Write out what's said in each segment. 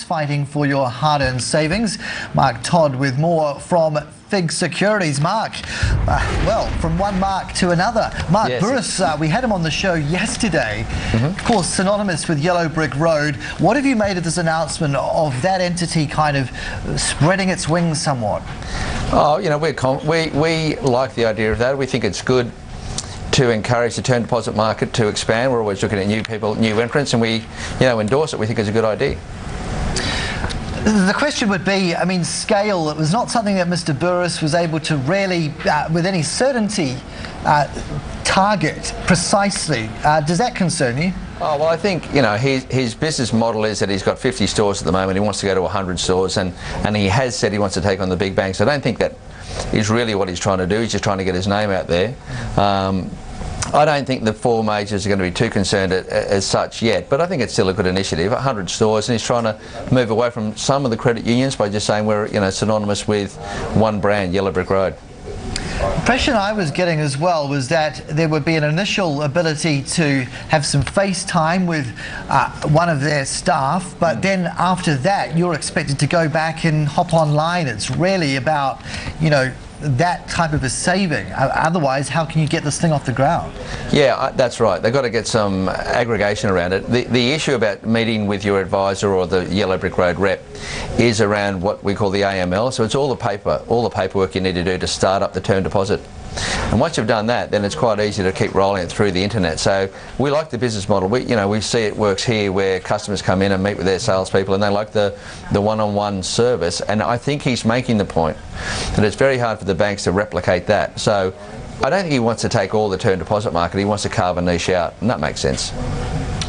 fighting for your hard-earned savings. Mark Todd with more from FIIG Securities. Mark, well, from one Mark to another. Mark Burris, we had him on the show yesterday. Of course, synonymous with Yellow Brick Road. What have you made of this announcement of that entity kind of spreading its wings somewhat? Oh, you know, we like the idea of that. We think it's good to encourage the term deposit market to expand. We're always looking at new people, new entrants, and we, endorse it. We think it's a good idea. The question would be, I mean, scale. It was not something that Mr. Burris was able to really, with any certainty, target precisely. Does that concern you? Oh, well, I think, his business model is that he's got 50 stores at the moment. He wants to go to 100 stores, and he has said he wants to take on the big banks. I don't think that is really what he's trying to do. He's just trying to get his name out there. I don't think the four majors are going to be too concerned as such yet, but I think it's still a good initiative. 100 stores, and he's trying to move away from some of the credit unions by just saying we're synonymous with one brand, Yellow Brick Road. The impression I was getting as well was that there would be an initial ability to have some face time with one of their staff, but then after that you're expected to go back and hop online. It's really about, that type of a saving. Otherwise, how can you get this thing off the ground? Yeah, that's right. They've got to get some aggregation around it. The issue about meeting with your advisor or the Yellow Brick Road rep is around what we call the AML. So it's all the paperwork you need to do to start up the term deposit. And once you've done that, then it's quite easy to keep rolling it through the internet. So we like the business model. We see it works here, where customers come in and meet with their salespeople, and they like the one-on-one service. And I think he's making the point that it's very hard for the banks to replicate that. So I don't think he wants to take all the term deposit market. He wants to carve a niche out, and that makes sense.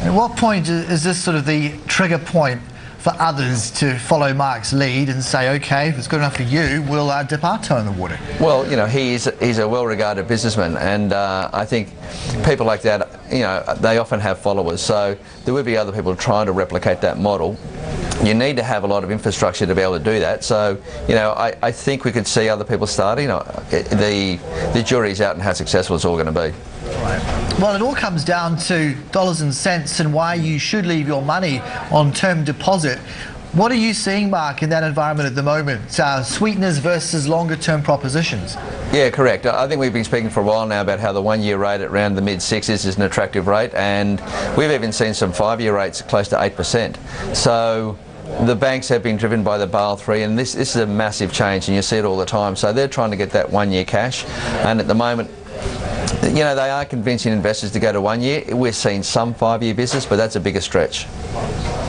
At what point is this sort of the trigger point for others to follow Mark's lead and say, okay, if it's good enough for you, we'll dip our toe in the water? Well, he's a well-regarded businessman, and I think people like that, they often have followers. So there would be other people trying to replicate that model. You need to have a lot of infrastructure to be able to do that. So, I think we could see other people starting. The jury's out on how successful it's all going to be. Right. Well, it all comes down to dollars and cents and why you should leave your money on term deposit. What are you seeing, Mark, in that environment at the moment? Sweeteners versus longer-term propositions? Yeah, correct. I think we've been speaking for a while now about how the one-year rate at around the mid-6s is an attractive rate, and we've even seen some 5-year rates close to 8%. So the banks have been driven by the Basel III, and this is a massive change, and you see it all the time. So they're trying to get that one-year cash, and at the moment, they are convincing investors to go to 1 year. We're seeing some 5-year business, but that's a bigger stretch.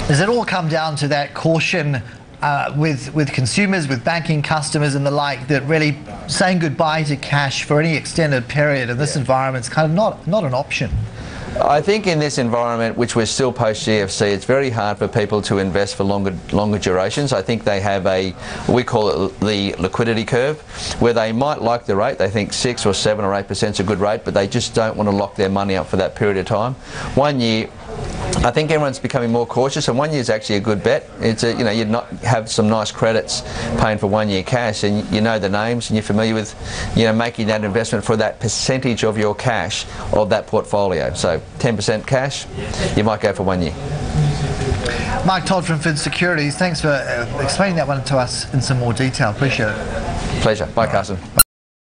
Does it all come down to that caution with consumers, with banking customers and the like, that really saying goodbye to cash for any extended period in this environment is kind of not an option? I think in this environment, which we're still post-GFC, it's very hard for people to invest for longer durations. I think they have we call it the liquidity curve, where they might like the rate. They think 6 or 7 or 8% is a good rate, but they just don't want to lock their money up for that period of time. 1 year, I think everyone's becoming more cautious, and 1 year is actually a good bet. It's you'd not have some nice credits paying for 1 year cash, and you know the names, and you're familiar with making that investment for that percentage of your cash of that portfolio. So 10% cash, you might go for 1 year. Mark Todd from FIIG Securities, thanks for explaining that one to us in some more detail. Appreciate it. Pleasure. Bye, Carson.